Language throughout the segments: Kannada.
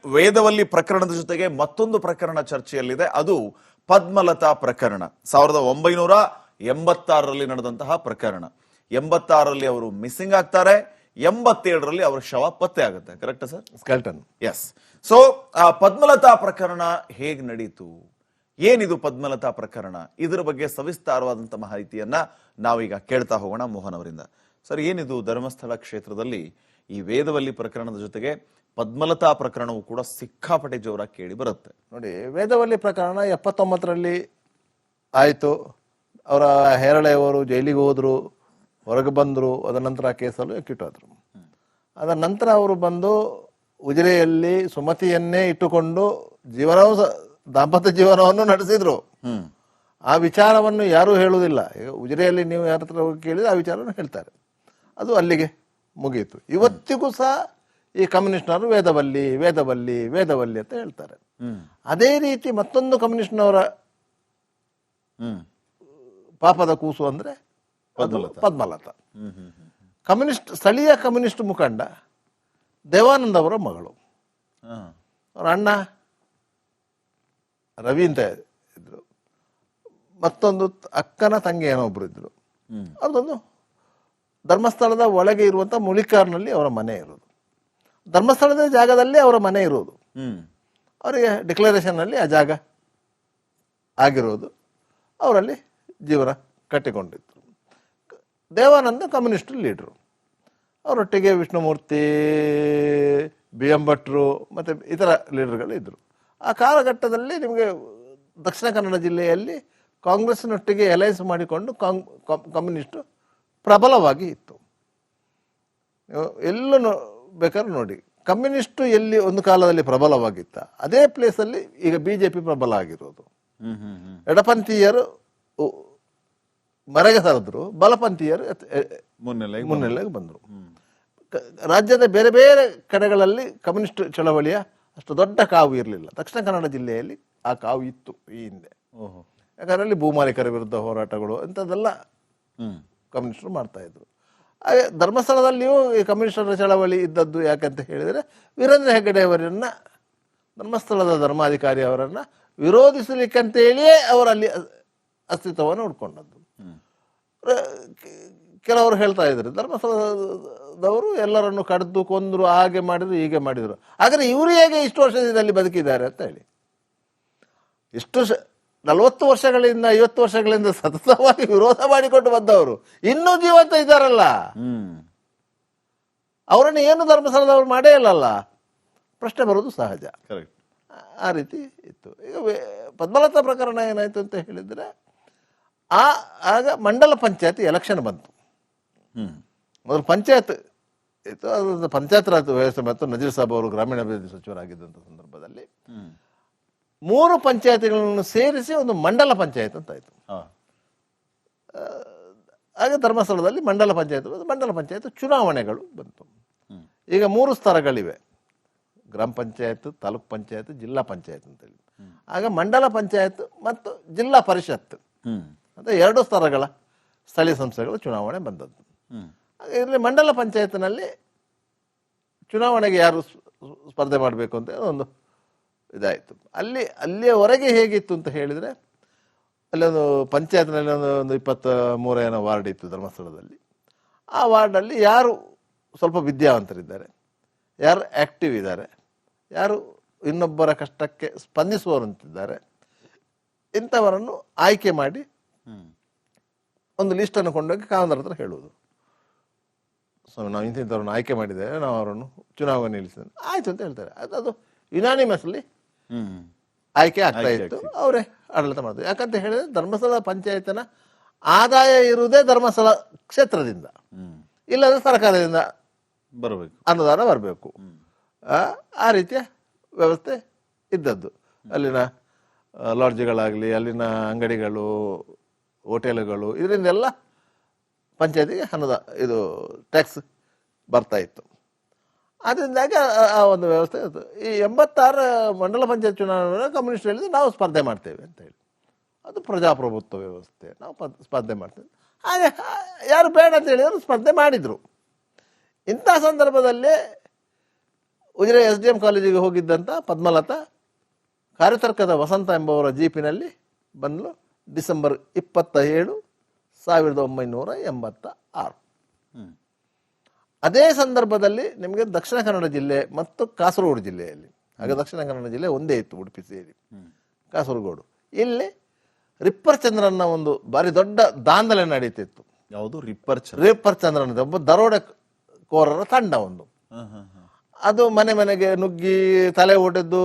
ವೇದವಲ್ಲಿ ಪ್ರಕರಣದ ಜೊತೆಗೆ ಮತ್ತೊಂದು ಪ್ರಕರಣ ಚರ್ಚೆಯಲ್ಲಿದೆ. ಅದು ಪದ್ಮಲತಾ ಪ್ರಕರಣ. 1986ರಲ್ಲಿ ನಡೆದಂತಹ ಪ್ರಕರಣ. 86ರಲ್ಲಿ ಅವರು ಮಿಸ್ಸಿಂಗ್ ಆಗ್ತಾರೆ, 87ರಲ್ಲಿ ಅವರ ಶವ ಪತ್ತೆ ಆಗುತ್ತೆ. Correct sir? Skeleton. Yes. So ಆ ಪದ್ಮಲತಾ ಪ್ರಕರಣ ಹೇಗೆ ನಡೀತು, ಏನಿದು ಪದ್ಮಲತಾ ಪ್ರಕರಣ, ಇದರ ಬಗ್ಗೆ ಸವಿಸ್ತಾರವಾದಂತಹ ಮಾಹಿತಿಯನ್ನ ನಾವೀಗ ಕೇಳ್ತಾ ಹೋಗೋಣ ಮೋಹನ್ ಅವರಿಂದ. ಸರ್, ಏನಿದು ಧರ್ಮಸ್ಥಳ ಕ್ಷೇತ್ರದಲ್ಲಿ ಈ ವೇದವಲ್ಲಿ ಪ್ರಕರಣದ ಜೊತೆಗೆ ಪದ್ಮಲತಾ ಪ್ರಕರಣವು ಕೂಡ ಸಿಕ್ಕಾಪಟ್ಟೆ ಜೋರಾಗಿ ಕೇಳಿ ಬರುತ್ತೆ. ನೋಡಿ, ವೇದವಲ್ಲಿ ಪ್ರಕರಣ 79ರಲ್ಲಿ ಆಯಿತು. ಅವರ ಹೇರಳೆಯವರು ಜೈಲಿಗೆ ಹೋದ್ರು, ಹೊರಗೆ ಬಂದರು. ಅದರ ನಂತರ ಆ ಕೇಸಲ್ಲೂ ಎಕ್ಕಿಟ್ಟೋದ್ರು. ಅದರ ನಂತರ ಅವರು ಬಂದು ಉಜಿರೆಯಲ್ಲಿ ಸುಮತಿಯನ್ನೇ ಇಟ್ಟುಕೊಂಡು ದಾಂಪತ್ಯ ಜೀವನವನ್ನು ನಡೆಸಿದ್ರು. ಆ ವಿಚಾರವನ್ನು ಯಾರೂ ಹೇಳುವುದಿಲ್ಲ. ಈಗ ಉಜಿರೆಯಲ್ಲಿ ನೀವು ಯಾರ ಹತ್ರ ಹೋಗಿ ಕೇಳಿದ್ರೆ ಆ ವಿಚಾರವನ್ನು ಹೇಳ್ತಾರೆ. ಅದು ಅಲ್ಲಿಗೆ ಮುಗಿಯಿತು. ಇವತ್ತಿಗೂ ಸಹ ಈ ಕಮ್ಯುನಿಸ್ಟ್ನವರು ವೇದವಲ್ಲಿ ವೇದವಲ್ಲಿ ವೇದವಲ್ಲಿ ಅಂತ ಹೇಳ್ತಾರೆ. ಅದೇ ರೀತಿ ಮತ್ತೊಂದು ಕಮ್ಯುನಿಸ್ಟ್ನವರ ಪಾಪದ ಕೂಸು ಅಂದ್ರೆ ಪದ್ಮಲತಾ. ಸ್ಥಳೀಯ ಕಮ್ಯುನಿಸ್ಟ್ ಮುಖಂಡ ದೇವಾನಂದ ಅವರ ಮಗಳು. ಅವರ ಅಣ್ಣ ರವಿ ಅಂತ ಇದ್ರು. ಮತ್ತೊಂದು ಅಕ್ಕನ ತಂಗಿ ಏನೋ ಒಬ್ರು ಇದ್ರು. ಅದೊಂದು ಧರ್ಮಸ್ಥಳದ ಒಳಗೆ ಇರುವಂತ ಮುಳಿಕಾರ್ನಲ್ಲಿ ಅವರ ಮನೆ ಇರೋದು. ಧರ್ಮಸ್ಥಳದ ಜಾಗದಲ್ಲಿ ಅವರ ಮನೆ ಇರೋದು. ಅವರಿಗೆ ಡಿಕ್ಲರೇಷನ್ ಅಲ್ಲಿ ಆ ಜಾಗ ಆಗಿರೋದು. ಅವರಲ್ಲಿ ಜೀವನ ಕಟ್ಟಿಕೊಂಡಿದ್ರು. ದೇವಾನಂದ ಕಮ್ಯುನಿಸ್ಟ್ ಲೀಡ್ರು. ಅವರೊಟ್ಟಿಗೆ ವಿಷ್ಣುಮೂರ್ತಿ, ಬಿ ಎಂ ಭಟ್ರು ಮತ್ತು ಇತರ ಲೀಡರ್ಗಳು ಇದ್ದರು. ಆ ಕಾಲಘಟ್ಟದಲ್ಲಿ ನಿಮಗೆ ದಕ್ಷಿಣ ಕನ್ನಡ ಜಿಲ್ಲೆಯಲ್ಲಿ ಕಾಂಗ್ರೆಸ್ನೊಟ್ಟಿಗೆ ಅಲೈನ್ಸ್ ಮಾಡಿಕೊಂಡು ಕಮ್ಯುನಿಸ್ಟು ಪ್ರಬಲವಾಗಿ ಇತ್ತು. ಎಲ್ಲೂ ಬೇಕಾದ್ರೆ ನೋಡಿ, ಕಮ್ಯುನಿಸ್ಟು ಎಲ್ಲಿ ಒಂದು ಕಾಲದಲ್ಲಿ ಪ್ರಬಲವಾಗಿತ್ತ ಅದೇ ಪ್ಲೇಸಲ್ಲಿ ಈಗ ಬಿಜೆಪಿ ಪ್ರಬಲ ಆಗಿರೋದು. ಎಡಪಂಥೀಯರು ಮರೆಗೆ ಸರಿದ್ರು, ಬಲಪಂಥೀಯರು ಮುನ್ನೆಲೆಗೆ ಬಂದರು. ರಾಜ್ಯದ ಬೇರೆ ಬೇರೆ ಕಡೆಗಳಲ್ಲಿ ಕಮ್ಯುನಿಸ್ಟ್ ಚಳವಳಿಯ ಅಷ್ಟು ದೊಡ್ಡ ಕಾವು ಇರಲಿಲ್ಲ. ದಕ್ಷಿಣ ಕನ್ನಡ ಜಿಲ್ಲೆಯಲ್ಲಿ ಆ ಕಾವು ಇತ್ತು ಈ ಹಿಂದೆ. ಯಾಕಂದ್ರೆ ಅಲ್ಲಿ ಭೂಮಾಲೀಕರ ವಿರುದ್ಧ ಹೋರಾಟಗಳು ಇಂಥದ್ದೆಲ್ಲ ಕಮ್ಯುನಿಸ್ಟರು ಮಾಡ್ತಾ ಇದ್ರು. ಹಾಗೆ ಧರ್ಮಸ್ಥಳದಲ್ಲಿಯೂ ಈ ಕಮ್ಯುನಿಸ್ಟರ ಚಳವಳಿ ಇದ್ದದ್ದು ಯಾಕಂತ ಹೇಳಿದರೆ, ವೀರೇಂದ್ರ ಹೆಗ್ಗಡೆ ಅವರನ್ನ, ಧರ್ಮಸ್ಥಳದ ಧರ್ಮಾಧಿಕಾರಿ ಅವರನ್ನ ವಿರೋಧಿಸಲಿಕ್ಕಂತೇಳಿಯೇ ಅವರಲ್ಲಿ ಅಸ್ತಿತ್ವವನ್ನು ಉಡ್ಕೊಂಡದ್ದು. ಕೆಲವರು ಹೇಳ್ತಾ ಇದ್ರು, ಧರ್ಮಸ್ಥಳದವರು ಎಲ್ಲರನ್ನು ಕಡಿದು ಕೊಂದ್ರು, ಹಾಗೆ ಮಾಡಿದ್ರು ಹೀಗೆ ಮಾಡಿದ್ರು. ಆದರೆ ಇವರು ಹೇಗೆ ಇಷ್ಟು ವರ್ಷದಲ್ಲಿ ಬದುಕಿದ್ದಾರೆ ಅಂತ ಹೇಳಿ, 40 ವರ್ಷಗಳಿಂದ 50 ವರ್ಷಗಳಿಂದ ಸತತವಾಗಿ ವಿರೋಧ ಮಾಡಿಕೊಂಡು ಬಂದವರು ಇನ್ನೂ ಜೀವಂತ ಇದ್ದಾರಲ್ಲ. ಅವರನ್ನು ಏನು ಧರ್ಮಸ್ಥಳದವರು ಮಾಡೇ ಇಲ್ಲಲ್ಲ, ಪ್ರಶ್ನೆ ಬರೋದು ಸಹಜ. ಆ ರೀತಿ ಇತ್ತು. ಈಗ ಪದ್ಮಲತಾ ಪ್ರಕರಣ ಏನಾಯ್ತು ಅಂತ ಹೇಳಿದ್ರೆ, ಆಗ ಮಂಡಲ ಪಂಚಾಯತ್ ಎಲೆಕ್ಷನ್ ಬಂತು. ಮೊದಲು ಪಂಚಾಯತ್ ಇತ್ತು. ಅದು ಪಂಚಾಯತ್ ರಾಜ್ ವ್ಯವಸ್ಥೆ ಮತ್ತು ನಜೀರ್ ಸಾಬ್ ಅವರು ಗ್ರಾಮೀಣಾಭಿವೃದ್ಧಿ ಸಚಿವರಾಗಿದ್ದಂಥ ಸಂದರ್ಭದಲ್ಲಿ 3 ಪಂಚಾಯತ್ಗಳನ್ನು ಸೇರಿಸಿ ಒಂದು ಮಂಡಲ ಪಂಚಾಯತ್ ಅಂತ ಆಯಿತು. ಆಗ ಧರ್ಮಸ್ಥಳದಲ್ಲಿ ಮಂಡಲ ಪಂಚಾಯತ್ ಚುನಾವಣೆಗಳು ಬಂತು. ಈಗ 3 ಸ್ತರಗಳಿವೆ: ಗ್ರಾಮ ಪಂಚಾಯತ್, ತಾಲೂಕ್ ಪಂಚಾಯತ್, ಜಿಲ್ಲಾ ಪಂಚಾಯತ್ ಅಂತೇಳಿ. ಆಗ ಮಂಡಲ ಪಂಚಾಯತ್ ಮತ್ತು ಜಿಲ್ಲಾ ಪರಿಷತ್ ಅಂತ 2 ಸ್ತರಗಳ ಸ್ಥಳೀಯ ಸಂಸ್ಥೆಗಳ ಚುನಾವಣೆ ಬಂದದ್ದು. ಇಲ್ಲಿ ಮಂಡಲ ಪಂಚಾಯತ್ನಲ್ಲಿ ಚುನಾವಣೆಗೆ ಯಾರು ಸ್ಪರ್ಧೆ ಮಾಡಬೇಕು ಅಂತ ಒಂದು ಇದಾಯಿತು. ಅಲ್ಲಿಯವರೆಗೆ ಹೇಗಿತ್ತು ಅಂತ ಹೇಳಿದರೆ, ಅಲ್ಲೊಂದು ಪಂಚಾಯತ್ನಲ್ಲಿ ಒಂದು 23 ಏನೋ ವಾರ್ಡ್ ಇತ್ತು ಧರ್ಮಸ್ಥಳದಲ್ಲಿ. ಆ ವಾರ್ಡಲ್ಲಿ ಯಾರು ಸ್ವಲ್ಪ ವಿದ್ಯಾವಂತರಿದ್ದಾರೆ, ಯಾರು ಆ್ಯಕ್ಟಿವ್ ಇದ್ದಾರೆ, ಯಾರು ಇನ್ನೊಬ್ಬರ ಕಷ್ಟಕ್ಕೆ ಸ್ಪಂದಿಸುವವರಂತಿದ್ದಾರೆ, ಇಂಥವರನ್ನು ಆಯ್ಕೆ ಮಾಡಿ ಒಂದು ಲಿಸ್ಟನ್ನು ಕೊಂಡೋಗಿ ಕಾಮಂದರ ಹತ್ರ ಹೇಳುವುದು. ಸೊ ನಾವು ಇಂಥವ್ರನ್ನು ಆಯ್ಕೆ ಮಾಡಿದ್ದೇವೆ, ನಾವು ಅವರನ್ನು ಚುನಾವಣೆ ನಿಲ್ಲಿಸಿದ್ದೇವೆ, ಆಯಿತು ಅಂತ ಹೇಳ್ತಾರೆ. ಅದು ಯುನಾನಿಮಸ್ಲಿ ಆಯ್ಕೆ ಆಗ್ತಾ ಇತ್ತು. ಅವರೇ ಆಡಳಿತ ಮಾಡ್ತಾರೆ. ಯಾಕಂತ ಹೇಳಿದ್ರೆ, ಧರ್ಮಸ್ಥಳ ಪಂಚಾಯತಿನ ಆದಾಯ ಇರುವುದೇ ಧರ್ಮಸ್ಥಳ ಕ್ಷೇತ್ರದಿಂದ, ಇಲ್ಲದ್ರೆ ಸರ್ಕಾರದಿಂದ ಬರಬೇಕು, ಅನುದಾನ ಬರಬೇಕು. ಆ ರೀತಿಯ ವ್ಯವಸ್ಥೆ ಇದ್ದದ್ದು. ಅಲ್ಲಿನ ಲಾಡ್ಜ್ಗಳಾಗಲಿ, ಅಲ್ಲಿನ ಅಂಗಡಿಗಳು, ಹೋಟೆಲ್ಗಳು, ಇದರಿಂದೆಲ್ಲ ಪಂಚಾಯತಿಗೆ ಇದು ಟ್ಯಾಕ್ಸ್ ಬರ್ತಾ ಇತ್ತು. ಅದರಿಂದಾಗಿ ಆ ಒಂದು ವ್ಯವಸ್ಥೆ ಇತ್ತು. ಈ 86 ಮಂಡಲ ಪಂಚಾಯತ್ ಚುನಾವಣೆ ಕಮ್ಯುನಿಸ್ಟ್ ಹೇಳಿದ್ರೆ ನಾವು ಸ್ಪರ್ಧೆ ಮಾಡ್ತೇವೆ ಅಂತ ಹೇಳಿ, ಅದು ಪ್ರಜಾಪ್ರಭುತ್ವ ವ್ಯವಸ್ಥೆ, ನಾವು ಸ್ಪರ್ಧೆ ಮಾಡ್ತೇವೆ. ಹಾಗೆ ಯಾರು ಬೇಡ ಅಂತ ಹೇಳಿದ್ರು ಸ್ಪರ್ಧೆ ಮಾಡಿದರು. ಇಂಥ ಸಂದರ್ಭದಲ್ಲೇ ಉಜಿರೆ SDM ಕಾಲೇಜಿಗೆ ಹೋಗಿದ್ದಂಥ ಪದ್ಮಲತಾ ಕಾರ್ಯತರ್ಕದ ವಸಂತ ಎಂಬುವರ ಜೀಪಿನಲ್ಲಿ ಬಂದು ಡಿಸೆಂಬರ್ 27, 1986. ಅದೇ ಸಂದರ್ಭದಲ್ಲಿ ನಿಮಗೆ ದಕ್ಷಿಣ ಕನ್ನಡ ಜಿಲ್ಲೆ ಮತ್ತು ಕಾಸರಗೋಡು ಜಿಲ್ಲೆಯಲ್ಲಿ, ಆಗ ದಕ್ಷಿಣ ಕನ್ನಡ ಜಿಲ್ಲೆ ಒಂದೇ ಇತ್ತು, ಉಡುಪಿ ಸೇರಿ ಕಾಸರಗೋಡು, ಇಲ್ಲಿ ರಿಪ್ಪರ್ ಚಂದ್ರನ ಒಂದು ಬಾರಿ ದೊಡ್ಡ ದಾಂಧಲೆ ನಡೀತಿತ್ತು. ಯಾವುದು ರಿಪ್ಪರ್ ಚಂದ್ರನ ಒಬ್ಬ ದರೋಡೆಕೋರರ ತಂಡ ಒಂದು, ಅದು ಮನೆ ಮನೆಗೆ ನುಗ್ಗಿ ತಲೆ ಒಡೆದು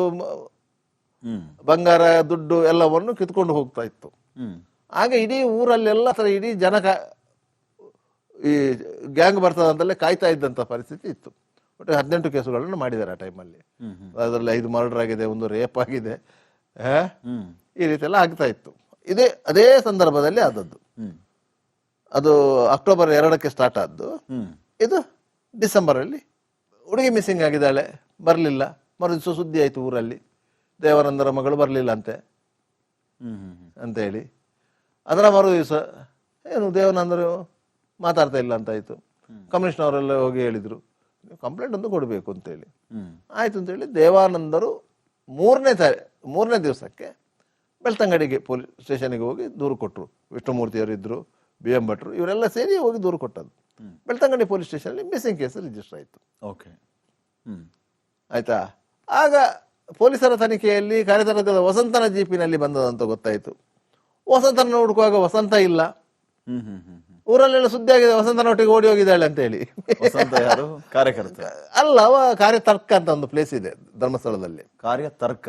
ಬಂಗಾರ ದುಡ್ಡು ಎಲ್ಲವನ್ನು ಕಿತ್ಕೊಂಡು ಹೋಗ್ತಾ ಇತ್ತು. ಆಗ ಇಡೀ ಊರಲ್ಲೆಲ್ಲ ಇಡೀ ಈ ಗ್ಯಾಂಗ್ ಬರ್ತದ ಅಂತಲೇ ಕಾಯ್ತಾ ಇದ್ದಂತ ಪರಿಸ್ಥಿತಿ ಇತ್ತು. ಒಟ್ಟು 18 ಕೇಸುಗಳನ್ನು ಮಾಡಿದ್ದಾರೆ ಆ ಟೈಮಲ್ಲಿ. ಅದರಲ್ಲಿ 5 ಮರ್ಡರ್ ಆಗಿದೆ, 1 ರೇಪ್ ಆಗಿದೆ, ಈ ರೀತಿ ಎಲ್ಲ ಆಗ್ತಾ ಇತ್ತು. ಅದೇ ಸಂದರ್ಭದಲ್ಲಿ ಆದದ್ದು. ಅದು ಅಕ್ಟೋಬರ್ 2ಕ್ಕೆ ಸ್ಟಾರ್ಟ್ ಆದ್ದು. ಇದು ಡಿಸೆಂಬರ್ ಅಲ್ಲಿ ಹುಡುಗಿ ಮಿಸ್ಸಿಂಗ್ ಆಗಿದ್ದಾಳೆ, ಬರಲಿಲ್ಲ. ಮರುದಿವಸ ಸುದ್ದಿ ಆಯ್ತು ಊರಲ್ಲಿ, ದೇವಾನಂದರ ಮಗಳು ಬರಲಿಲ್ಲ ಅಂತ ಹೇಳಿ. ಅದರ ಮರು ದಿವಸ ಏನು ದೇವಾನಂದರು ಮಾತಾಡ್ತಾ ಇಲ್ಲ ಅಂತಾಯ್ತು. ಕಮಿಷನವರೆಲ್ಲ ಹೋಗಿ ಹೇಳಿದ್ರು, ನೀವು ಕಂಪ್ಲೇಂಟ್ ಒಂದು ಕೊಡಬೇಕು ಅಂತೇಳಿ. ಆಯ್ತು ಅಂತೇಳಿ ದೇವಾನಂದರು 3ನೇ ದಿವಸಕ್ಕೆ ಬೆಳ್ತಂಗಡಿಗೆ ಪೊಲೀಸ್ ಸ್ಟೇಷನ್ಗೆ ಹೋಗಿ ದೂರು ಕೊಟ್ಟರು. ವಿಷ್ಣುಮೂರ್ತಿಯವರು ಇದ್ರು, BM ಭಟ್ರು, ಇವರೆಲ್ಲ ಸೇರಿ ಹೋಗಿ ದೂರು ಕೊಟ್ಟದ್ದು. ಬೆಳ್ತಂಗಡಿ ಪೊಲೀಸ್ ಸ್ಟೇಷನಲ್ಲಿ ಮಿಸ್ಸಿಂಗ್ ಕೇಸ್ ರಿಜಿಸ್ಟರ್ ಆಯಿತು. ಆಯ್ತಾ. ಆಗ ಪೊಲೀಸರ ತನಿಖೆಯಲ್ಲಿ ಕಾರ್ಯತರ್ಕದ ವಸಂತನ ಜೀಪಿನಲ್ಲಿ ಬಂದದಂತ ಗೊತ್ತಾಯಿತು. ವಸಂತನ ಹುಡುಕುವಾಗ ವಸಂತ ಇಲ್ಲ. ಊರಲ್ಲೆಲ್ಲ ಸುದ್ದಿ ಆಗಿದೆ, ವಸಂತನೊಟ್ಟಿಗೆ ಓಡಿ ಹೋಗಿದ್ದಾಳೆ ಅಂತ ಹೇಳಿ. ಕಾರ್ಯಕರ್ತ ಅಲ್ಲ, ಅವ ಕಾರ್ಯತರ್ಕ ಅಂತ ಒಂದು ಪ್ಲೇಸ್ ಇದೆ ಧರ್ಮಸ್ಥಳದಲ್ಲಿ. ತಡ್ಕ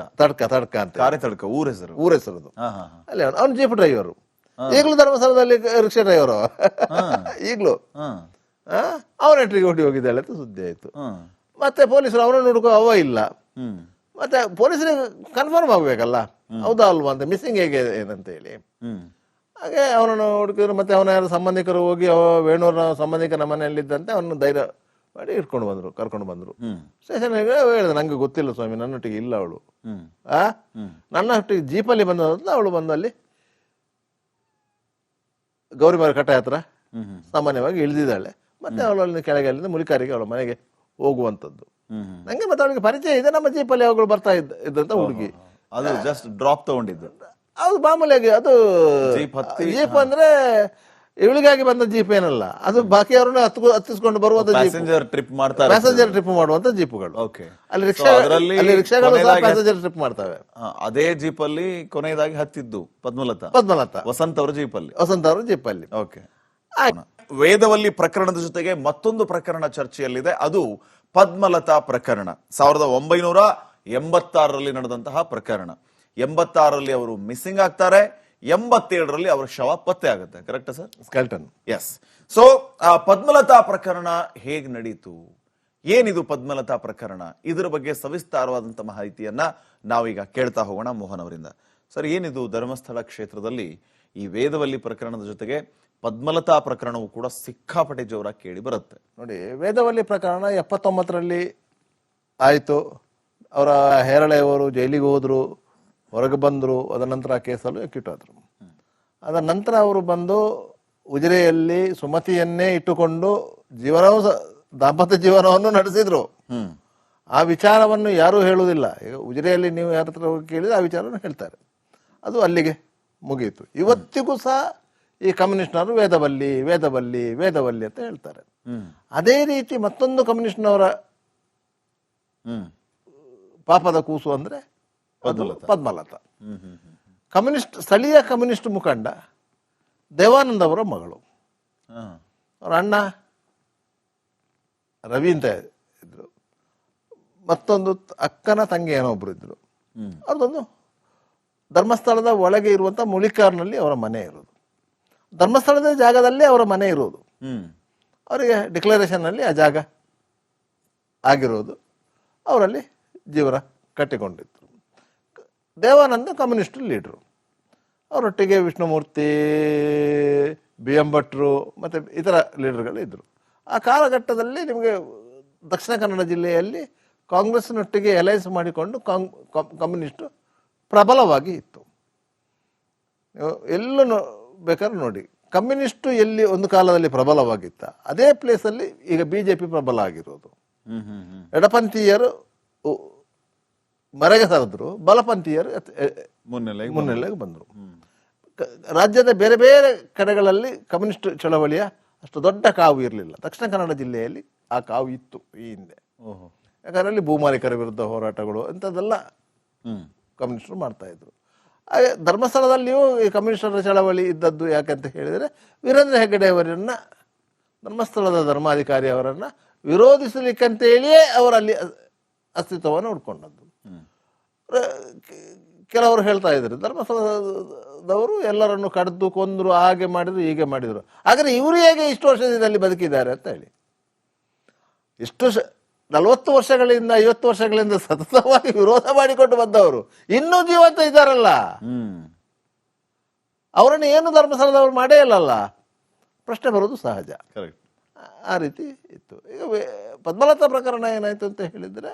ಅಂತ ಕಾರ್ಯತರ್ಕ ಊರ ಹೆಸರದು. ಅಲ್ಲಿ ಅವ್ನು ಜೀಪ್ ಡ್ರೈವರು, ಈಗಲೂ ಧರ್ಮಸ್ಥಳದಲ್ಲಿ ರಿಕ್ಷಾ ಡ್ರೈವರ್ ಈಗಲೂ. ಅವನೊಟ್ಟಿಗೆ ಓಡಿ ಹೋಗಿದ್ದಾಳೆ ಅಂತ ಸುದ್ದಿ ಆಯ್ತು. ಮತ್ತೆ ಪೊಲೀಸರು ಅವನನ್ನು ಹುಡುಕೋ ಅವ ಇಲ್ಲ. ಮತ್ತೆ ಪೊಲೀಸರಿಗೆ ಕನ್ಫರ್ಮ್ ಆಗ್ಬೇಕಲ್ಲ, ಹೌದಾ ಅಲ್ವಾ ಅಂತ, ಮಿಸ್ಸಿಂಗ್ ಹೇಗೆ ಏನಂತ ಹೇಳಿ. ಹಾಗೆ ಅವನನ್ನು ಹುಡುಕಿದ್ರು. ಮತ್ತೆ ಅವನ ಯಾರು ಸಂಬಂಧಿಕರು ಹೋಗಿ ವೇಣೂರ ಸಂಬಂಧಿಕರ ಮನೆಯಲ್ಲಿದ್ದಂತೆ ಅವನು ಧೈರ್ಯ ಮಾಡಿ ಕರ್ಕೊಂಡು ಬಂದ್ರು ಸ್ಟೇಷನ್ಗೆ. ಹೇಳಿದೆ, ನಂಗೆ ಗೊತ್ತಿಲ್ಲ ಸ್ವಾಮಿ, ನನ್ನೊಟ್ಟಿಗೆ ಇಲ್ಲ ಅವಳು. ನನ್ನೊಟ್ಟಿಗೆ ಜೀಪಲ್ಲಿ ಬಂದದಂತ ಅವಳು ಬಂದಲ್ಲಿ ಗೌರಿಮಾರ ಕಟ್ಟೆ ಹತ್ರ ಸಾಮಾನ್ಯವಾಗಿ ಇಳಿದಿದ್ದಾಳೆ. ಮತ್ತೆ ಅವಳಲ್ಲಿ ಕೆಳಗೆ ಅಲ್ಲಿಂದ ಮುಲಿಕಾರಿಗೆ ಅವಳ ಮನೆಗೆ ಹೋಗುವಂಥದ್ದು. ನಂಗೆ ಮತ್ತೆ ಅವಳಿಗೆ ಪರಿಚಯ ಇದೆ, ನಮ್ಮ ಜೀಪಲ್ಲಿ ಅವುಗಳು ಬರ್ತಾ ಇದ್ದಂತ ಹುಡುಗಿ. ಅದು ಜಸ್ಟ್ ಡ್ರಾಪ್ ತಗೊಂಡಿದ್ದು, ಅದು ಮಾಮೂಲಿಯಾಗಿ. ಅದು ಜೀಪ್ ಅಂದ್ರೆ ಇವಳಿಗಾಗಿ ಬಂದ ಜೀಪ್ ಏನಲ್ಲ, ಅದು ಬಾಕಿಯವರನ್ನ ಹತ್ತಿಸ್ಕೊಂಡು ಬರುವಂತ ಪ್ಯಾಸೆಂಜರ್ ಟ್ರಿಪ್ ಮಾಡುವಂತ ಜೀಪುಗಳು. ಅಲ್ಲಿ ರಿಕ್ಷಾಗಳು ಪ್ಯಾಸೆಂಜರ್ ಟ್ರಿಪ್ ಮಾಡ್ತವೆ. ಅದೇ ಜೀಪ್ ಅಲ್ಲಿ ಕೊನೆಯದಾಗಿ ಹತ್ತಿದ್ದು ಪದ್ಮಲತಾ ವಸಂತ ಅವರ ಜೀಪಲ್ಲಿ. ವೇದವಲ್ಲಿ ಪ್ರಕರಣದ ಜೊತೆಗೆ ಮತ್ತೊಂದು ಪ್ರಕರಣ ಚರ್ಚೆಯಲ್ಲಿದೆ, ಅದು ಪದ್ಮಲತಾ ಪ್ರಕರಣ. 1986ರಲ್ಲಿ ನಡೆದಂತಹ ಪ್ರಕರಣ. 86ರಲ್ಲಿ ಅವರು ಮಿಸ್ಸಿಂಗ್ ಆಗ್ತಾರೆ, 87ರಲ್ಲಿ ಅವರ ಶವ ಪತ್ತೆ ಆಗುತ್ತೆ. Correct sir? Skeleton. Yes. So Padmalatha ಪ್ರಕರಣ ಹೇಗ್ ನಡೀತು, ಏನಿದು ಪದ್ಮಲತಾ ಪ್ರಕರಣ, ಇದರ ಬಗ್ಗೆ ಸವಿಸ್ತಾರವಾದಂತಹ ಮಾಹಿತಿಯನ್ನ ನಾವೀಗ ಕೇಳ್ತಾ ಹೋಗೋಣ ಮೋಹನ್ ಅವರಿಂದ. ಸರ್, ಏನಿದು ಧರ್ಮಸ್ಥಳ ಕ್ಷೇತ್ರದಲ್ಲಿ ಈ ವೇದವಲ್ಲಿ ಪ್ರಕರಣದ ಜೊತೆಗೆ ಪದ್ಮಲತಾ ಪ್ರಕರಣವು ಕೂಡ ಸಿಕ್ಕಾಪಟ್ಟೆ ಜೋರಾಗಿ ಕೇಳಿ ಬರುತ್ತೆ. ನೋಡಿ, ವೇದವಲ್ಲಿ ಪ್ರಕರಣ 79ರಲ್ಲಿ ಆಯ್ತು. ಅವರ ಹೇರಳೆಯವರು ಜೈಲಿಗೆ ಹೋದ್ರು, ಹೊರಗೆ ಬಂದರು. ಅದರ ನಂತರ ಆ ಕೇಸಲ್ಲೂ ಎಕ್ಕಿಟ್ಟಾದ್ರು. ಅದರ ನಂತರ ಅವರು ಬಂದು ಉಜಿರೆಯಲ್ಲಿ ಸುಮತಿಯನ್ನೇ ಇಟ್ಟುಕೊಂಡು ದಾಂಪತ್ಯ ಜೀವನವನ್ನು ನಡೆಸಿದ್ರು. ಆ ವಿಚಾರವನ್ನು ಯಾರೂ ಹೇಳುವುದಿಲ್ಲ. ಈಗ ಉಜಿರೆಯಲ್ಲಿ ನೀವು ಯಾರ ಹತ್ರ ಹೋಗಿ ಕೇಳಿದ್ರೆ ಆ ವಿಚಾರವನ್ನು ಹೇಳ್ತಾರೆ. ಅದು ಅಲ್ಲಿಗೆ ಮುಗಿಯಿತು. ಇವತ್ತಿಗೂ ಸಹ ಈ ಕಮ್ಯುನಿಸ್ಟ್ನವರು ವೇದವಲ್ಲಿ ಅಂತ ಹೇಳ್ತಾರೆ. ಅದೇ ರೀತಿ ಮತ್ತೊಂದು ಕಮ್ಯುನಿಸ್ಟ್ನವರ ಪಾಪದ ಕೂಸು ಅಂದ್ರೆ ಪದ್ಮಲತಾ. ಸ್ಥಳೀಯ ಕಮ್ಯುನಿಸ್ಟ್ ಮುಖಂಡ ದೇವಾನಂದ ಅವರ ಮಗಳು. ಅವರ ಅಣ್ಣ ರವಿ ಅಂತ ಇದ್ರು, ಮತ್ತೊಂದು ಅಕ್ಕನ ತಂಗಿ ಏನೋ ಒಬ್ರು ಇದ್ರು. ಅವ್ರದೊಂದು ಧರ್ಮಸ್ಥಳದ ಒಳಗೆ ಇರುವಂತ ಮುಳಿಕಾರ್ನಲ್ಲಿ ಅವರ ಮನೆ ಇರೋದು. ಧರ್ಮಸ್ಥಳದ ಜಾಗದಲ್ಲೇ ಅವರ ಮನೆ ಇರೋದು. ಅವರಿಗೆ ಡಿಕ್ಲರೇಷನ್ ಅಲ್ಲಿ ಆ ಜಾಗ ಆಗಿರೋದು. ಅವರಲ್ಲಿ ಜೀವನ ಕಟ್ಟಿಕೊಂಡಿದ್ರು. ದೇವಾನಂದ ಕಮ್ಯುನಿಸ್ಟ್ ಲೀಡ್ರು. ಅವರೊಟ್ಟಿಗೆ ವಿಷ್ಣುಮೂರ್ತಿ, BM ಭಟ್ರು ಮತ್ತೆ ಇತರ ಲೀಡರ್ಗಳು ಇದ್ರು. ಆ ಕಾಲಘಟ್ಟದಲ್ಲಿ ನಿಮಗೆ ದಕ್ಷಿಣ ಕನ್ನಡ ಜಿಲ್ಲೆಯಲ್ಲಿ ಕಾಂಗ್ರೆಸ್ನೊಟ್ಟಿಗೆ ಅಲೈನ್ಸ್ ಮಾಡಿಕೊಂಡು ಕಮ್ಯುನಿಸ್ಟ್ ಪ್ರಬಲವಾಗಿ ಇತ್ತು. ಎಲ್ಲೂ ಬೇಕಾದ್ರೆ ನೋಡಿ, ಕಮ್ಯುನಿಸ್ಟು ಎಲ್ಲಿ ಒಂದು ಕಾಲದಲ್ಲಿ ಪ್ರಬಲವಾಗಿತ್ತ, ಅದೇ ಪ್ಲೇಸಲ್ಲಿ ಈಗ BJP ಪ್ರಬಲ ಆಗಿರೋದು. ಎಡಪಂಥೀಯರು ಮರೆಗೆ ಸರಿದ್ರು, ಬಲಪಂಥೀಯರು ಮುನ್ನೆಲೆಗೆ ಬಂದರು. ರಾಜ್ಯದ ಬೇರೆ ಬೇರೆ ಕಡೆಗಳಲ್ಲಿ ಕಮ್ಯುನಿಸ್ಟ್ ಚಳವಳಿಯ ಅಷ್ಟು ದೊಡ್ಡ ಕಾವು ಇರಲಿಲ್ಲ. ದಕ್ಷಿಣ ಕನ್ನಡ ಜಿಲ್ಲೆಯಲ್ಲಿ ಆ ಕಾವು ಇತ್ತು ಈ ಹಿಂದೆ. ಯಾಕಂದ್ರೆ ಅಲ್ಲಿ ಭೂಮಾಲೀಕರ ವಿರುದ್ಧ ಹೋರಾಟಗಳು ಇಂಥದ್ದೆಲ್ಲ ಕಮ್ಯುನಿಸ್ಟರು ಮಾಡ್ತಾ ಇದ್ರು. ಹಾಗೆ ಧರ್ಮಸ್ಥಳದಲ್ಲಿಯೂ ಈ ಕಮ್ಯುನಿಸ್ಟರ ಚಳವಳಿ ಇದ್ದದ್ದು ಯಾಕಂತ ಹೇಳಿದರೆ, ವೀರೇಂದ್ರ ಹೆಗ್ಗಡೆ ಅವರನ್ನು, ಧರ್ಮಸ್ಥಳದ ಧರ್ಮಾಧಿಕಾರಿ ಅವರನ್ನು ವಿರೋಧಿಸಲಿಕ್ಕಂತೇಳಿಯೇ ಅವರಲ್ಲಿ ಅಸ್ತಿತ್ವವನ್ನು ಉಡ್ಕೊಂಡದ್ದು. ಕೆಲವರು ಹೇಳ್ತಾ ಇದ್ರು, ಧರ್ಮಸ್ಥಳದವರು ಎಲ್ಲರನ್ನು ಕಡಿದು ಕೊಂದರು, ಹಾಗೆ ಮಾಡಿದ್ರು, ಹೀಗೆ ಮಾಡಿದರು. ಆದರೆ ಇವರು ಹೇಗೆ ಇಷ್ಟು ವರ್ಷದಲ್ಲಿ ಬದುಕಿದ್ದಾರೆ ಅಂತ ಹೇಳಿ, 40 ವರ್ಷಗಳಿಂದ 50 ವರ್ಷಗಳಿಂದ ಸತತವಾಗಿ ವಿರೋಧ ಮಾಡಿಕೊಂಡು ಬಂದವರು ಇನ್ನೂ ಜೀವಂತ ಇದ್ದಾರಲ್ಲ, ಅವರನ್ನು ಏನು ಧರ್ಮಸ್ಥಳದವರು ಮಾಡೇ ಇಲ್ಲಲ್ಲ, ಪ್ರಶ್ನೆ ಬರೋದು ಸಹಜ. ಆ ರೀತಿ ಇತ್ತು. ಈಗ ಪದ್ಮಲತಾ ಪ್ರಕರಣ ಏನಾಯ್ತು ಅಂತ ಹೇಳಿದರೆ,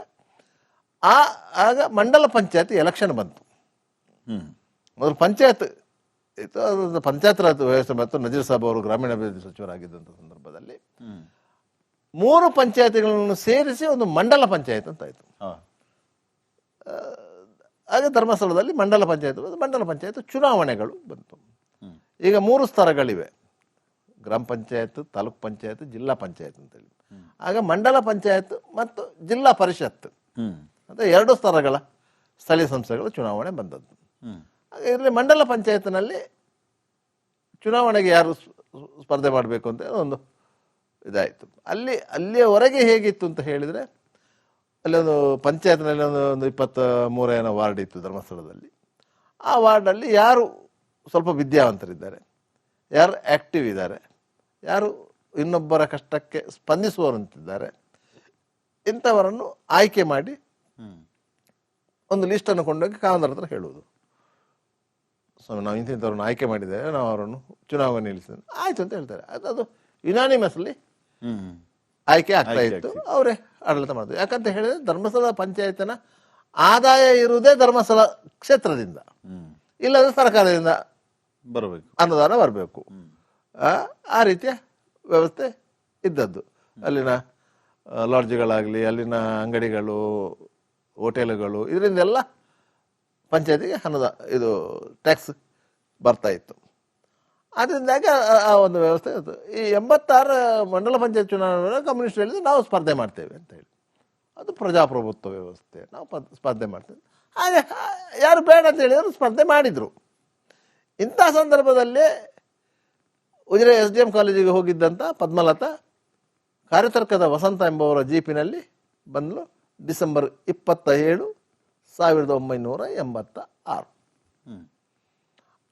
ಆಗ ಮಂಡಲ ಪಂಚಾಯತ್ ಎಲೆಕ್ಷನ್ ಬಂತು. ಮೊದಲು ಪಂಚಾಯತ್ ಇತ್ತು, ಅದು ಪಂಚಾಯತ್ ರಾಜ್ ವ್ಯವಸ್ಥೆ ಮತ್ತು ನಜೀರ್ ಸಾಬ್ ಅವರು ಗ್ರಾಮೀಣಾಭಿವೃದ್ಧಿ ಸಚಿವರಾಗಿದ್ದಂಥ ಸಂದರ್ಭದಲ್ಲಿ 3 ಪಂಚಾಯತಿಗಳನ್ನು ಸೇರಿಸಿ ಒಂದು ಮಂಡಲ ಪಂಚಾಯತ್ ಅಂತ ಆಯಿತು. ಹಾಗೆ ಧರ್ಮಸ್ಥಳದಲ್ಲಿ ಮಂಡಲ ಪಂಚಾಯತ್ ಚುನಾವಣೆಗಳು ಬಂತು. ಈಗ 3 ಸ್ತರಗಳಿವೆ, ಗ್ರಾಮ ಪಂಚಾಯತ್, ತಾಲೂಕ್ ಪಂಚಾಯತ್, ಜಿಲ್ಲಾ ಪಂಚಾಯತ್ ಅಂತೇಳಿ. ಆಗ ಮಂಡಲ ಪಂಚಾಯತ್ ಮತ್ತು ಜಿಲ್ಲಾ ಪರಿಷತ್ ಅಂತ 2 ಸ್ತರಗಳ ಸ್ಥಳೀಯ ಸಂಸ್ಥೆಗಳ ಚುನಾವಣೆ ಬಂದದ್ದು. ಹಾಗೆ ಇದರಲ್ಲಿ ಮಂಡಲ ಪಂಚಾಯತ್ನಲ್ಲಿ ಚುನಾವಣೆಗೆ ಯಾರು ಸ್ಪರ್ಧೆ ಮಾಡಬೇಕು ಅಂತ ಒಂದು ಇದಾಯಿತು. ಅಲ್ಲಿಯವರೆಗೆ ಹೇಗಿತ್ತು ಅಂತ ಹೇಳಿದರೆ, ಅಲ್ಲೊಂದು ಪಂಚಾಯತ್ನಲ್ಲಿ ಒಂದು 23 ವಾರ್ಡ್ ಇತ್ತು ಧರ್ಮಸ್ಥಳದಲ್ಲಿ. ಆ ವಾರ್ಡಲ್ಲಿ ಯಾರು ಸ್ವಲ್ಪ ವಿದ್ಯಾವಂತರಿದ್ದಾರೆ, ಯಾರು ಆ್ಯಕ್ಟಿವ್ ಇದ್ದಾರೆ, ಯಾರು ಇನ್ನೊಬ್ಬರ ಕಷ್ಟಕ್ಕೆ ಸ್ಪಂದಿಸುವವರಂತಿದ್ದಾರೆ, ಇಂಥವರನ್ನು ಆಯ್ಕೆ ಮಾಡಿ ಒಂದು ಲಿಸ್ಟನ್ನು ಕೊಂಡೋಗಿ ಕಾವಂದರ ಹತ್ರ ಹೇಳುವುದು. ಸೊ ನಾವು ಇಂಥವ್ರನ್ನು ಆಯ್ಕೆ ಮಾಡಿದ್ದೇವೆ, ನಾವು ಅವರನ್ನು ಚುನಾವಣೆ ನಿಲ್ಲಿಸಿದ್ದೇವೆ, ಆಯಿತು ಅಂತ ಹೇಳ್ತಾರೆ. ಅದು ಯುನಾನಿಮಸ್ಲಿ ಆಯ್ಕೆ ಆಗ್ತಾ ಇತ್ತು, ಅವರೇ ಆಡಳಿತ ಮಾಡ್ತಾರೆ. ಯಾಕಂತ ಹೇಳಿದ್ರೆ ಧರ್ಮಸ್ಥಳ ಪಂಚಾಯತಿನ ಆದಾಯ ಇರುವುದೇ ಧರ್ಮಸ್ಥಳ ಕ್ಷೇತ್ರದಿಂದ, ಇಲ್ಲದ್ರೆ ಸರ್ಕಾರದಿಂದ ಬರಬೇಕು, ಅನುದಾನ ಬರಬೇಕು. ಆ ರೀತಿಯ ವ್ಯವಸ್ಥೆ ಇದ್ದದ್ದು. ಅಲ್ಲಿನ ಲಾಡ್ಜ್ಗಳಾಗಲಿ, ಅಲ್ಲಿನ ಅಂಗಡಿಗಳು, ಹೋಟೆಲ್ಗಳು, ಇದರಿಂದೆಲ್ಲ ಪಂಚಾಯತಿಗೆ ಇದು ಟ್ಯಾಕ್ಸ್ ಬರ್ತಾ ಇತ್ತು. ಅದರಿಂದಾಗಿ ಆ ಒಂದು ವ್ಯವಸ್ಥೆ ಇತ್ತು. ಈ 86 ಮಂಡಲ ಪಂಚಾಯತ್ ಚುನಾವಣೆ ಕಮ್ಯುನಿಸ್ಟ್ ಹೇಳಿದ್ರೆ ನಾವು ಸ್ಪರ್ಧೆ ಮಾಡ್ತೇವೆ ಅಂತ ಹೇಳಿ, ಅದು ಪ್ರಜಾಪ್ರಭುತ್ವ ವ್ಯವಸ್ಥೆ, ನಾವು ಸ್ಪರ್ಧೆ ಮಾಡ್ತೇವೆ. ಹಾಗೆ ಯಾರು ಬೇಡ ಅಂತ ಹೇಳಿದ್ರು ಸ್ಪರ್ಧೆ ಮಾಡಿದರು. ಇಂಥ ಸಂದರ್ಭದಲ್ಲಿ ಉಜಿರೆ SDM ಕಾಲೇಜಿಗೆ ಹೋಗಿದ್ದಂಥ ಪದ್ಮಲತಾ ಕಾರ್ಯತರ್ಕದ ವಸಂತ ಎಂಬುವರ ಜೀಪಿನಲ್ಲಿ ಬಂದಳು ಡಿಸೆಂಬರ್ 27, 1986.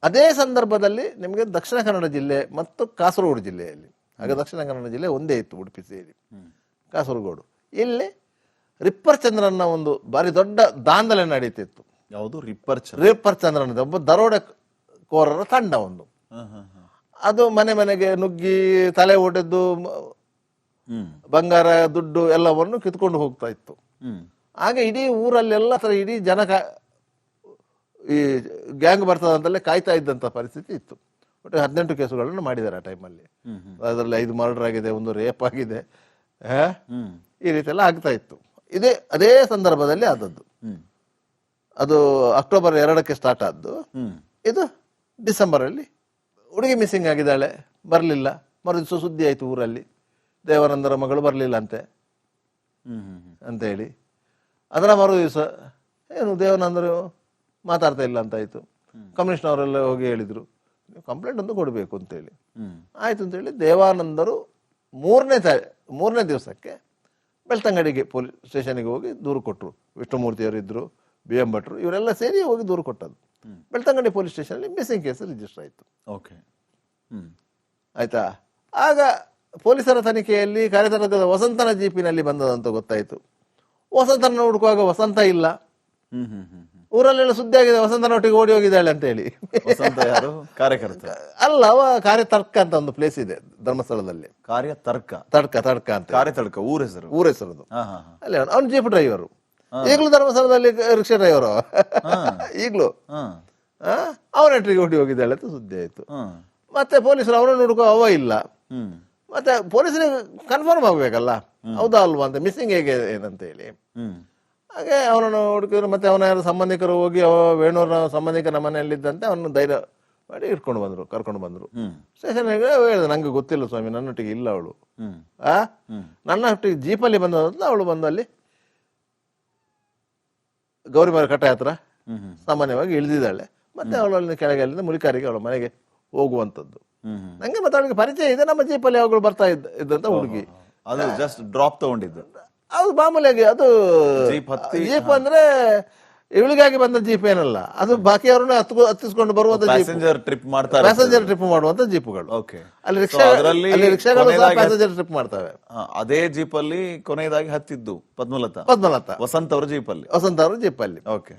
ಅದೇ ಸಂದರ್ಭದಲ್ಲಿ ನಿಮಗೆ ದಕ್ಷಿಣ ಕನ್ನಡ ಜಿಲ್ಲೆ ಮತ್ತು ಕಾಸರಗೋಡು ಜಿಲ್ಲೆಯಲ್ಲಿ, ಆಗ ದಕ್ಷಿಣ ಕನ್ನಡ ಜಿಲ್ಲೆ ಒಂದೇ ಇತ್ತು, ಉಡುಪಿ ಸೇರಿ ಕಾಸರಗೋಡು, ಇಲ್ಲಿ ರಿಪ್ಪರ್ ಚಂದ್ರನ ಒಂದು ಬಾರಿ ದೊಡ್ಡ ದಾಂಧಲೆ ನಡೀತಿತ್ತು. ಯಾವುದು ರಿಪ್ಪರ್ ಚಂದ್ರನ ಒಬ್ಬ ದರೋಡೆಕೋರರ ತಂಡ ಒಂದು, ಅದು ಮನೆಗೆ ನುಗ್ಗಿ ತಲೆ ಒಡೆದು ಬಂಗಾರ, ದುಡ್ಡು ಎಲ್ಲವನ್ನು ಕಿತ್ಕೊಂಡು ಹೋಗ್ತಾ ಇತ್ತು. ಆಗ ಇಡೀ ಊರಲ್ಲೆಲ್ಲ ಇಡೀ ಜನ ಈ ಗ್ಯಾಂಗ್ ಬರ್ತದಂತಲೇ ಕಾಯ್ತಾ ಇದ್ದಂಥ ಪರಿಸ್ಥಿತಿ ಇತ್ತು. ಒಟ್ಟು 18 ಕೇಸುಗಳನ್ನು ಮಾಡಿದ್ದಾರೆ ಆ ಟೈಮಲ್ಲಿ. ಅದರಲ್ಲಿ 5 ಮರ್ಡರ್ ಆಗಿದೆ, 1 ರೇಪ್ ಆಗಿದೆ, ಈ ರೀತಿ ಎಲ್ಲ ಆಗ್ತಾ ಇತ್ತು. ಅದೇ ಸಂದರ್ಭದಲ್ಲಿ ಆದದ್ದು. ಅದು ಅಕ್ಟೋಬರ್ 2ಕ್ಕೆ ಸ್ಟಾರ್ಟ್ ಆದ್ದು. ಇದು ಡಿಸೆಂಬರಲ್ಲಿ ಹುಡುಗಿ ಮಿಸ್ಸಿಂಗ್ ಆಗಿದ್ದಾಳೆ, ಬರಲಿಲ್ಲ. ಮರುದಿವಸ ಸುದ್ದಿ ಆಯಿತು ಊರಲ್ಲಿ, ದೇವಾನಂದರ ಮಗಳು ಬರಲಿಲ್ಲ ಅಂತೇಳಿ. ಅದರ ಮರು ದಿವಸ ಏನು ದೇವಾನಂದರು ಮಾತಾಡ್ತಾ ಇಲ್ಲ ಅಂತಾಯಿತು. ಕಮ್ಯುನಿಸ್ಟ್ನವರೆಲ್ಲ ಹೋಗಿ ಹೇಳಿದರು, ನೀವು ಕಂಪ್ಲೇಂಟ್ ಒಂದು ಕೊಡಬೇಕು ಅಂತೇಳಿ. ಆಯಿತು ಅಂತೇಳಿ ದೇವಾನಂದರು 3ನೇ ದಿವಸಕ್ಕೆ ಬೆಳ್ತಂಗಡಿಗೆ ಪೊಲೀಸ್ ಸ್ಟೇಷನಿಗೆ ಹೋಗಿ ದೂರು ಕೊಟ್ಟರು. ವಿಷ್ಣುಮೂರ್ತಿಯವರು ಇದ್ದರು, BM ಭಟ್ರು, ಇವರೆಲ್ಲ ಸೇರಿ ಹೋಗಿ ದೂರು ಕೊಟ್ಟದ್ದು. ಬೆಳ್ತಂಗಡಿ ಪೊಲೀಸ್ ಸ್ಟೇಷನಲ್ಲಿ ಮಿಸ್ಸಿಂಗ್ ಕೇಸ್ ರಿಜಿಸ್ಟರ್ ಆಯಿತು. ಓಕೆ, ಆಯಿತಾ. ಆಗ ಪೊಲೀಸರ ತನಿಖೆಯಲ್ಲಿ ಕಾರ್ಯತರ್ಕದ ವಸಂತನ ಜೀಪಿನಲ್ಲಿ ಬಂದದಂತ ಗೊತ್ತಾಯಿತು. ವಸಂತನ ಹುಡುಕುವಾಗ ವಸಂತ ಇಲ್ಲ. ಊರಲ್ಲೆಲ್ಲ ಸುದ್ದಿ ಆಗಿದೆ, ವಸಂತನೊಟ್ಟಿಗೆ ಓಡಿ ಹೋಗಿದ್ದಾಳೆ ಅಂತೇಳಿ. ಕಾರ್ಯಕರ್ತ ಅಲ್ಲ, ಅವ ಕಾರ್ಯತರ್ಕ ಅಂತ ಒಂದು ಪ್ಲೇಸ್ ಇದೆ ಧರ್ಮಸ್ಥಳದಲ್ಲಿ. ಕಾರ್ಯತರ್ಕ ತಡ್ಕ ಅಂತ ಕಾರ್ಯತರ್ಕ ಊರ ಹೆಸರು. ಅಲ್ಲಿ ಅವ್ನು ಜೀಪ್ ಡ್ರೈವರು, ಈಗಲೂ ಧರ್ಮಸ್ಥಳದಲ್ಲಿ ರಿಕ್ಷಾ ಡ್ರೈವರು ಈಗಲೂ. ಅವನೊಟ್ಟಿಗೆ ಓಡಿ ಹೋಗಿದ್ದಾಳೆ ಅಂತ ಸುದ್ದಿ ಆಯ್ತು. ಮತ್ತೆ ಪೊಲೀಸರು ಅವನನ್ನು ಹುಡುಕೋ ಅವ ಇಲ್ಲ. ಮತ್ತೆ ಪೊಲೀಸರಿಗೆ ಕನ್ಫರ್ಮ್ ಆಗ್ಬೇಕಲ್ಲ, ಹೌದಾ ಅಲ್ವಾ ಅಂತ, ಮಿಸ್ಸಿಂಗ್ ಹೇಗೆ ಏನಂತ ಹೇಳಿ. ಹಾಗೆ ಅವನನ್ನು ಹುಡುಕಿದ್ರು. ಮತ್ತೆ ಅವನ ಯಾರು ಸಂಬಂಧಿಕರು ಹೋಗಿ ವೇಣೂರ ಸಂಬಂಧಿಕರ ಮನೆಯಲ್ಲಿದ್ದಂತೆ ಅವನು ಧೈರ್ಯ ಮಾಡಿ ಕರ್ಕೊಂಡು ಬಂದರು ಸ್ಟೇಷನ್ಗೆ. ಹೇಳಿದೆ, ನಂಗೆ ಗೊತ್ತಿಲ್ಲ ಸ್ವಾಮಿ, ನನ್ನೊಟ್ಟಿಗೆ ಇಲ್ಲ ಅವಳು. ನನ್ನೊಟ್ಟಿಗೆ ಜೀಪಲ್ಲಿ ಬಂದದ್ದು ಅವಳು. ಬಂದು ಅಲ್ಲಿ ಗೌರಿಮರ ಕಟ್ಟೆ ಹತ್ರ ಸಾಮಾನ್ಯವಾಗಿ ಇಳಿದಿದ್ದಾಳೆ. ಮತ್ತೆ ಅವಳು ಅಲ್ಲಿ ಕೆಳಗೆ ಅಲ್ಲಿಂದ ಮುಳಿಕಾರಿಗೆ ಅವಳ ಮನೆಗೆ ಹೋಗುವಂಥದ್ದು. ನಂಗೆ ಮತ್ತೆ ಅವಳಿಗೆ ಪರಿಚಯ ಇದೆ, ನಮ್ಮ ಜೀಪಲ್ಲಿ ಯಾವಾಗಲೂ ಬರ್ತಾ ಇದ್ದಂತ ಹುಡುಗಿ. ಅದು ಜಸ್ಟ್ ಡ್ರಾಪ್ ತಗೊಂಡಿದ್ದು, ಅದು ಮಾಮೂಲಿಯಾಗಿ ಅದು ಜೀಪ್ ಅಂದ್ರೆ ಇವಳಿಗಾಗಿ ಬಂದ ಜೀಪ್ ಏನಲ್ಲ, ಅದು ಬಾಕಿಯವರನ್ನ ಹತ್ತಿಸ್ಕೊಂಡು ಬರುವಂತ ಪ್ಯಾಸೆಂಜರ್ ಟ್ರಿಪ್ ಮಾಡ್ತಾರೆ, ಪ್ಯಾಸೆಂಜರ್ ಟ್ರಿಪ್ ಮಾಡುವಂತ ಜೀಪ್ಗಳು. ಅಲ್ಲಿ ರಿಕ್ಷಾಗಳು ಪ್ಯಾಸೆಂಜರ್ ಟ್ರಿಪ್ ಮಾಡ್ತವೆ. ಅದೇ ಜೀಪ್ ಅಲ್ಲಿ ಕೊನೆಯದಾಗಿ ಹತ್ತಿದ್ದು ಪದ್ಮಲತಾ ವಸಂತ್ ಅವ್ರ ಜೀಪ್ ಅಲ್ಲಿ. ವಸಂತ್ ಅವ್ರ ಜೀಪ್ ಅಲ್ಲಿ. ಓಕೆ.